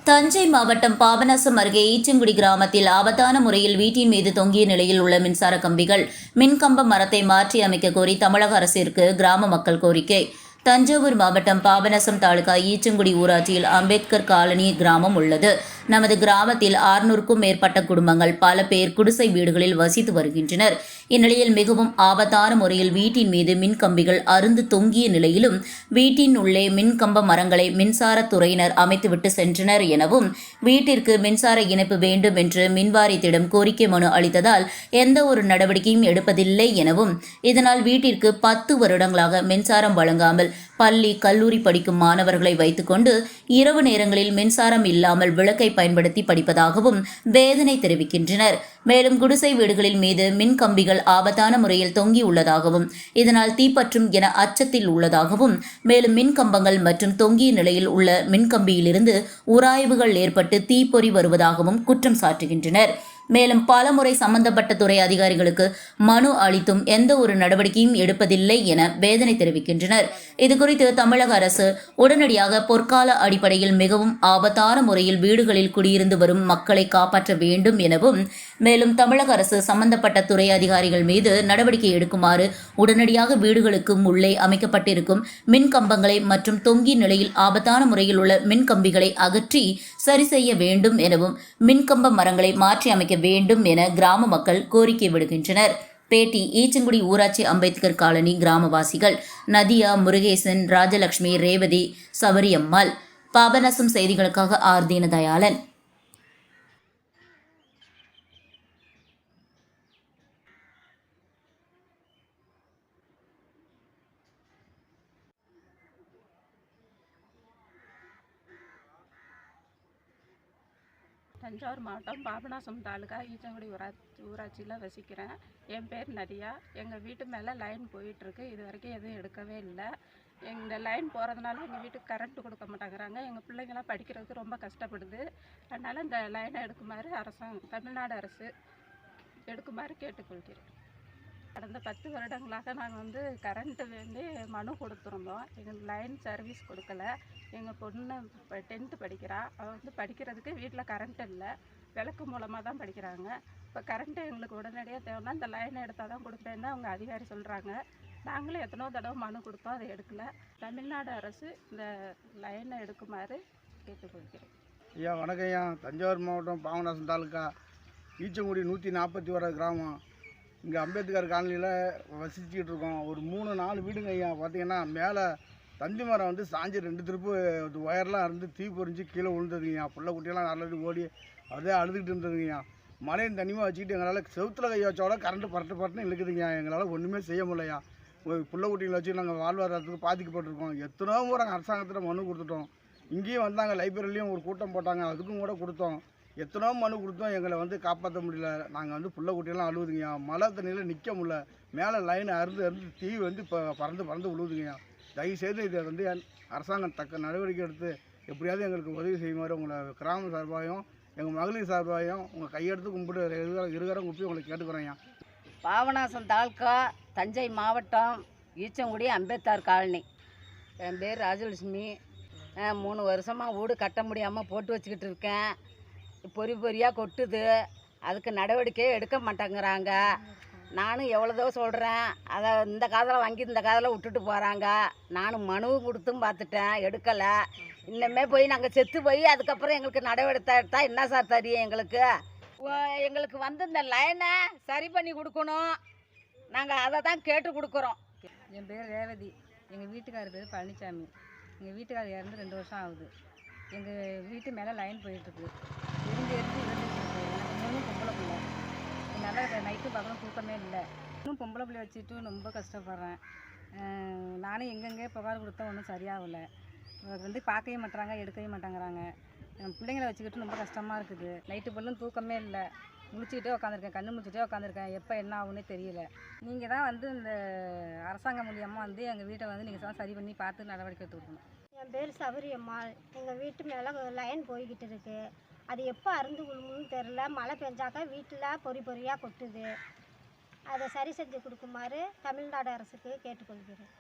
தஞ்சை மாவட்டம் பாபநாசம் அருகே ஈச்சங்குடி கிராமத்தில் ஆபத்தான முறையில் வீட்டின் மீது தொங்கிய நிலையில் உள்ள மின்சார கம்பிகள், மின்கம்ப மரத்தை மாற்றி அமைக்க கோரி தமிழக அரசிற்கு கிராம மக்கள் கோரிக்கை. தஞ்சாவூர் மாவட்டம் பாபநாசம் தாலுகா ஈச்சங்குடி ஊராட்சியில் அம்பேத்கர் காலனி கிராமம் உள்ளது. நமது கிராமத்தில் 600க்கும் மேற்பட்ட குடும்பங்கள் பல பேர் குடிசை வீடுகளில் வசித்து வருகின்றனர். இந்நிலையில் மிகவும் ஆபத்தான முறையில் வீட்டின் மீது மின்கம்பிகள் அருந்து தொங்கிய நிலையிலும் வீட்டின் உள்ளே மின்கம்ப மரங்களை மின்சாரத்துறையினர் அமைத்துவிட்டு சென்றனர் எனவும், வீட்டிற்கு மின்சார இணைப்பு வேண்டும் என்று மின்வாரியத்திடம் கோரிக்கை மனு அளித்ததால் எந்த ஒரு நடவடிக்கையும் எடுப்பதில்லை எனவும், இதனால் வீட்டிற்கு 10 வருடங்களாக மின்சாரம் வழங்காமல் பள்ளி, கல்லூரி படிக்கும் மாணவர்களை வைத்துக்கொண்டு இரவு நேரங்களில் மின்சாரம் இல்லாமல் விளக்கை பயன்படுத்தி படிப்பதாகவும் வேதனை தெரிவிக்கின்றனர். மேலும் குடிசை வீடுகளின் மீது மின் கம்பிகள் ஆபத்தான முறையில் தொங்கி உள்ளதாகவும், இதனால் தீப்பற்றும் என அச்சத்தில் உள்ளதாகவும், மேலும் மின் கம்பங்கள் மற்றும் தொங்கிய நிலையில் உள்ள மின்கம்பியிலிருந்து உராய்வுகள் ஏற்பட்டு தீப்பொறி வருவதாகவும் குற்றம் சாட்டுகின்றனர். மேலும் பலமுறை சம்பந்தப்பட்ட துறை அதிகாரிகளுக்கு மனு அளித்தும் எந்த ஒரு நடவடிக்கையும் எடுப்பதில்லை என வேதனை தெரிவிக்கின்றனர். இதுகுறித்து தமிழக அரசு உடனடியாக பொற்கால அடிப்படையில் மிகவும் ஆபத்தான முறையில் வீடுகளில் குடியிருந்து வரும் மக்களை காப்பாற்ற வேண்டும் எனவும், மேலும் தமிழக அரசு சம்பந்தப்பட்ட துறை அதிகாரிகள் மீது நடவடிக்கை எடுக்குமாறு உடனடியாக வீடுகளுக்கு உள்ளே அமைக்கப்பட்டிருக்கும் மின் கம்பங்களை மற்றும் தொங்கிய நிலையில் ஆபத்தான முறையில் உள்ள மின் கம்பிகளை அகற்றி சரி செய்ய வேண்டும் எனவும், மின்கம்ப மரங்களை மாற்றி அமைக்க வேண்டும் என கிராம மக்கள் கோரிக்கை விடுகின்றனர். பேட்டி ஈச்சங்குடி ஊராட்சி அம்பேத்கர் காலனி கிராமவாசிகள் நதியா, முருகேசன், ராஜலட்சுமி, ரேவதி, சபரியம்மாள். பாபநாசம் செய்திகளுக்காக ஆர். தீனதயாளன். தஞ்சாவூர் மாவட்டம் பாபநாசம் தாலுகா ஈச்சங்குடி ஊராட்சியில் வசிக்கிறேன். என் பேர் நதியா. எங்கள் வீட்டு மேலே லைன் போயிட்டுருக்கு. இது வரைக்கும் எதுவும் எடுக்கவே இல்லை. இந்த லைன் போகிறதுனால எங்கள் வீட்டுக்கு கரண்ட்டு கொடுக்க மாட்டேங்கிறாங்க. எங்கள் பிள்ளைங்களாம் படிக்கிறதுக்கு ரொம்ப கஷ்டப்படுது. அதனால் இந்த லைனை எடுக்குமாறு தமிழ்நாடு அரசு எடுக்குமாறு கேட்டுக்கொள்கிறேன். கடந்த 10 வருடங்களாக நாங்கள் கரண்ட்டு வேண்டி மனு கொடுத்துருந்தோம். எங்களுக்கு லைன் சர்வீஸ் கொடுக்கல. எங்கள் பொண்ணு 10th படிக்கிறா. அவள் படிக்கிறதுக்கு வீட்டில் கரண்ட் இல்லை, விளக்கு மூலமாக தான் படிக்கிறாங்க. இப்போ கரண்ட்டு எங்களுக்கு உடனடியாக தேவைன்னா இந்த லைனை எடுத்தால் தான் கொடுப்பேன்னு அவங்க அதிகாரி சொல்கிறாங்க. நாங்களும் எத்தனோ தடவை மனு கொடுத்தோம், அதை எடுக்கலை. தமிழ்நாடு அரசு இந்த லைனை எடுக்குமாறு கேட்டுக்கொள்கிறேன். ஐயா வணக்கம் ஐயா. தஞ்சாவூர் மாவட்டம் பாபநாசம் தாலுக்கா ஈச்சங்குடி 141 கிராமம். இங்கே அம்பேத்கர் காலனியில் வசிச்சுக்கிட்டு இருக்கோம். ஒரு 3-4 வீடுங்க ஐயா. பார்த்தீங்கன்னா மேலே தந்தி மரம் சாஞ்சி 2 திருப்பு ஒயர்லாம் இருந்து தீ பொறிஞ்சு கீழே விழுந்ததுங்கய்யா. பிள்ளை குட்டியெல்லாம் நல்லது ஓடி அதே அழுதுகிட்டு இருந்ததுங்கய்யா. மழையும் தண்ணியமாக வச்சுக்கிட்டு எங்களால் செவுத்தில் கை வச்சோட கரண்ட்டு பரட்டு இழுக்குதுங்கய்யா. எங்களால் ஒன்றுமே செய்ய முடியலையா. பிள்ளை குட்டிகளை வச்சு நாங்கள் வாழ்வாதாரத்துக்கு பாதிக்கப்பட்டிருக்கோம். எத்தனோ முறை அரசாங்கத்தில் மனு கொடுத்துட்டோம். இங்கேயும் வந்தாங்க, லைப்ரரிலையும் ஒரு கூட்டம் போட்டாங்க, அதுக்கும் கூட கொடுத்தோம். எத்தனோ மனு கொடுத்தோம், எங்களை காப்பாற்ற முடியல. நாங்கள் பிள்ளை குட்டியெல்லாம் அழுவுதுங்கய்யா. மழை தண்ணியில் நிற்க முடியல. மேலே லைன் அறுந்து தீ இப்போ பறந்து விழுவுதுங்கய்யா. தயவுசெய்து இதை அரசாங்கம் தக்க நடவடிக்கை எடுத்து எப்படியாவது எங்களுக்கு உதவி செய்யுமாறு உங்களை கிராம சார்பாகவும் எங்கள் மகளிர் சார்பாகவும் உங்கள் கையெடுத்து கும்பிட்டு இருகரம் குப்பி உங்களை கேட்டுக்கிறேன்யா. பாபநாசம் தாலுகா, தஞ்சை மாவட்டம், ஈச்சங்குடி அம்பேத்கர் காலனி. என் பேர் ராஜலட்சுமி. 3 வருஷமாக வீடு கட்ட முடியாமல் போட்டு வச்சுக்கிட்டு இருக்கேன். பொறியாக கொட்டுது. அதுக்கு நடவடிக்கை எடுக்க மாட்டேங்கிறாங்க. நானும் எவ்வளோதோ சொல்கிறேன், அதை இந்த காதில் வாங்கி இந்த காதில் விட்டுட்டு போகிறாங்க. நானும் மனு கொடுத்தும் பார்த்துட்டேன், எடுக்கலை. இன்னமே போய் நாங்கள் செத்து போய் அதுக்கப்புறம் எங்களுக்கு நடவடிக்கை எடுத்தால் என்ன சார் தெரியும் எங்களுக்கு? எங்களுக்கு இந்த லைனை சரி பண்ணி கொடுக்கணும். நாங்கள் அதை தான் கேட்டு கொடுக்குறோம். என் பேர் ரேவதி. எங்கள் வீட்டுக்காரர் பேர் பழனிசாமி. எங்கள் வீட்டுக்காரர் இறந்து 2 வருஷம் ஆகுது. எங்கள் வீட்டு மேலே லைன் போயிட்டுருக்கு. எரிஞ்சு இருந்துருக்கு. எனக்கு 3 பொம்பளை பிள்ளை. என்னால் நைட்டு பகலும் தூக்கமே இல்லை. இன்னும் பொம்பளை பிள்ளை வச்சுட்டு ரொம்ப கஷ்டப்படுறேன். நானும் எங்கெங்கே புகார் கொடுத்தா ஒன்றும் சரியாகலை. பார்க்கவே மாட்டாங்க, எடுக்கவே மாட்டேங்கிறாங்க. பிள்ளைங்களை வச்சுக்கிட்டு ரொம்ப கஷ்டமாக இருக்குது. நைட்டு பகலும் தூக்கமே இல்லை. முழிச்சிக்கிட்டே உட்காந்துருக்கேன், கண்ணு முழிச்சிட்டே உட்காந்துருக்கேன். எப்போ என்ன ஆகுன்னே தெரியல. நீங்கள் தான் இந்த அரசாங்கம் மூலியமாக எங்கள் வீட்டை நீங்கள் தான் சரி பண்ணி பார்த்து நடவடிக்கை எடுத்துக்கணும். என் பேர் சபரியம்மாள். எங்கள் வீட்டு மேலே லைன் போய்கிட்டு இருக்குது. அது எப்போ அருந்து விழுமுன்னு தெரில. மழை பெஞ்சாக்கா வீட்டில் பொறியாக கொட்டுது. அதை சரி செஞ்சு கொடுக்குமாறு தமிழ்நாடு அரசுக்கு கேட்டுக்கொள்கிறேன்.